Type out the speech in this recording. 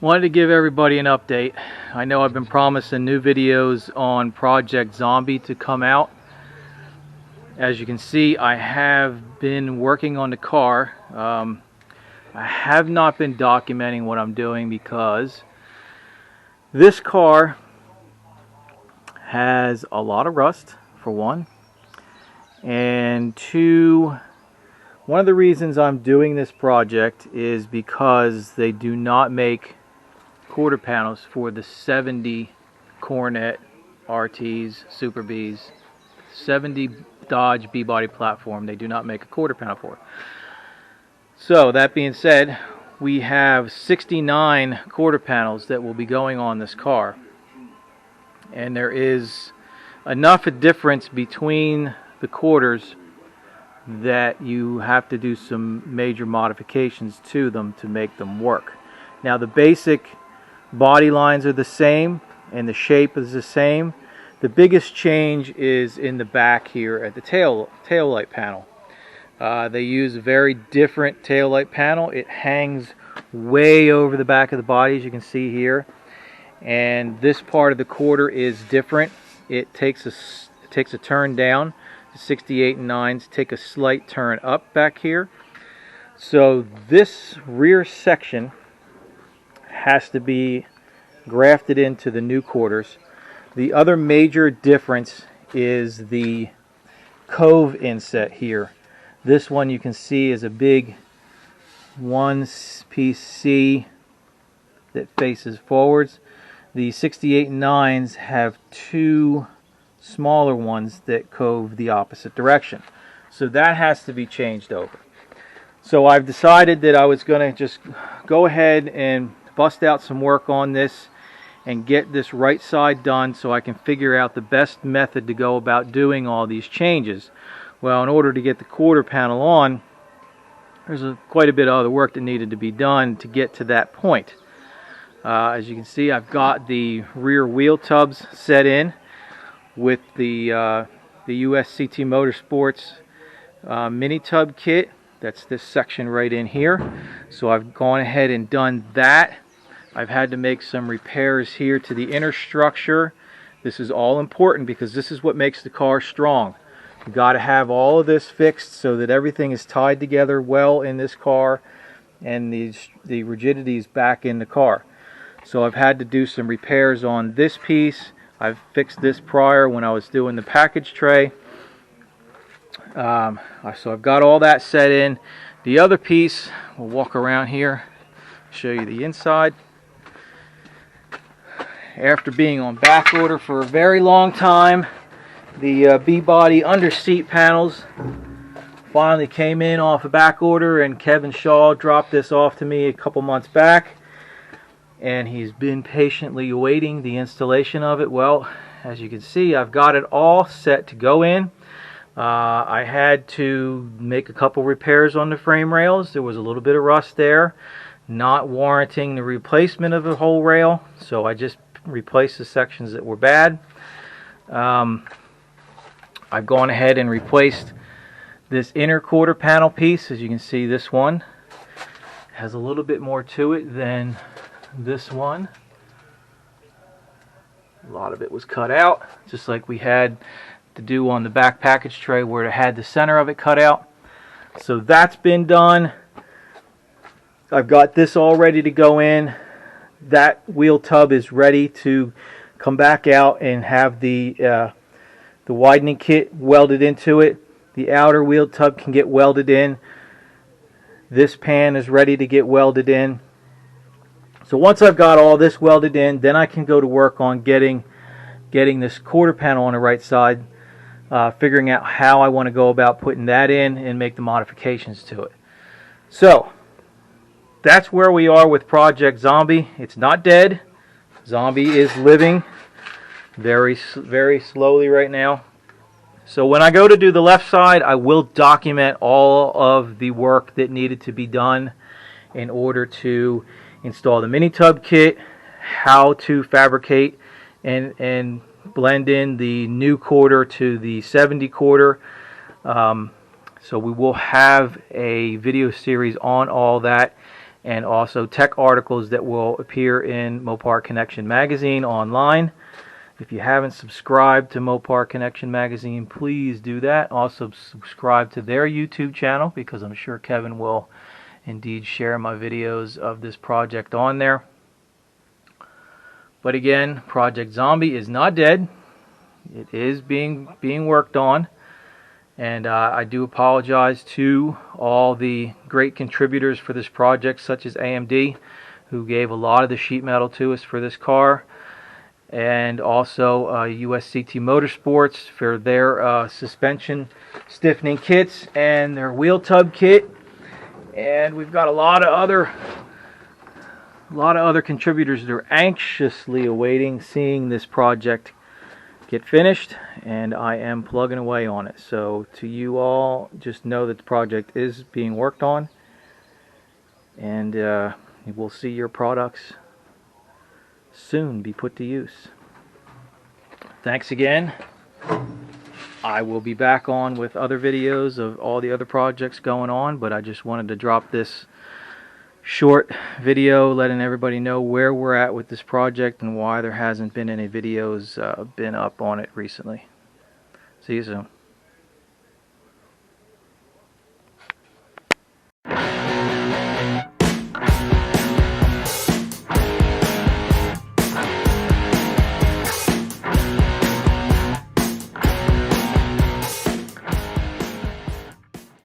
Wanted to give everybody an update. I know I've been promising new videos on Project ZomBEE to come out. As you can see, I have been working on the car. I have not been documenting what I'm doing because this car has a lot of rust, for one, and two, one of the reasons I'm doing this project is because they do not make quarter panels for the 70 Coronet RTs, Super Bs, 70 Dodge B-body platform. They do not make a quarter panel for it. So that being said, we have 69 quarter panels that will be going on this car, and there is enough a difference between the quarters that you have to do some major modifications to them to make them work. Now the basic body lines are the same and the shape is the same. The biggest change is in the back here at the tail light panel. They use a very different tail light panel. It hangs way over the back of the body, as you can see here, and this part of the quarter is different. It takes a turn down. The 68 and 9s take a slight turn up back here. So this rear section has to be grafted into the new quarters. The other major difference is the cove inset here. This one you can see is a big one-piece C that faces forwards. The 68 and 9s have two smaller ones that cove the opposite direction. So that has to be changed over. So I've decided that I was going to just go ahead and bust out some work on this and get this right side done so I can figure out the best method to go about doing all these changes. Well, in order to get the quarter panel on, there's quite a bit of other work that needed to be done to get to that point. As you can see, I've got the rear wheel tubs set in with the USCT Motorsports mini tub kit. That's this section right in here. So I've gone ahead and done that. I've had to make some repairs here to the inner structure. This is all important because this is what makes the car strong. You've got to have all of this fixed so that everything is tied together well in this car and the rigidity is back in the car. So I've had to do some repairs on this piece. I've fixed this prior when I was doing the package tray. So I've got all that set in. The other piece, we'll walk around here, show you the inside. After being on back order for a very long time, the B-body under seat panels finally came in off of back order, and Kevin Shaw dropped this off to me a couple months back, and he's been patiently awaiting the installation of it. Well, as you can see, I've got it all set to go in. I had to make a couple repairs on the frame rails. There was a little bit of rust there, not warranting the replacement of the whole rail, so I just replaced the sections that were bad. I've gone ahead and replaced this inner quarter panel piece. As you can see, this one has a little bit more to it than this one. A lot of it was cut out, just like we had to do on the back package tray where it had the center of it cut out. So that's been done. I've got this all ready to go in. That wheel tub is ready to come back out and have the widening kit welded into it. The outer wheel tub can get welded in. This pan is ready to get welded in. So once I've got all this welded in, then I can go to work on getting this quarter panel on the right side, figuring out how I want to go about putting that in and make the modifications to it. So that's where we are with Project ZomBEE. It's not dead. ZomBEE is living very slowly right now. So when I go to do the left side, I will document all of the work that needed to be done in order to install the mini tub kit, how to fabricate and blend in the new quarter to the 70 quarter. So we will have a video series on all that, and also tech articles that will appear in Mopar Connection magazine online. If you haven't subscribed to Mopar Connection magazine, please do that. Also subscribe to their YouTube channel, because I'm sure Kevin will indeed share my videos of this project on there. But again, Project ZomBEE is not dead. It is being worked on. And I do apologize to all the great contributors for this project, such as AMD, who gave a lot of the sheet metal to us for this car, and also USCT Motorsports for their suspension stiffening kits and their wheel tub kit. And we've got a lot of other contributors that are anxiously awaiting seeing this project get finished, and I am plugging away on it. So to you all, just know that the project is being worked on, and we'll see your products soon be put to use. Thanks again. I will be back on with other videos of all the other projects going on, but I just wanted to drop this short video letting everybody know where we're at with this project and why there hasn't been any videos been up on it recently. See you soon.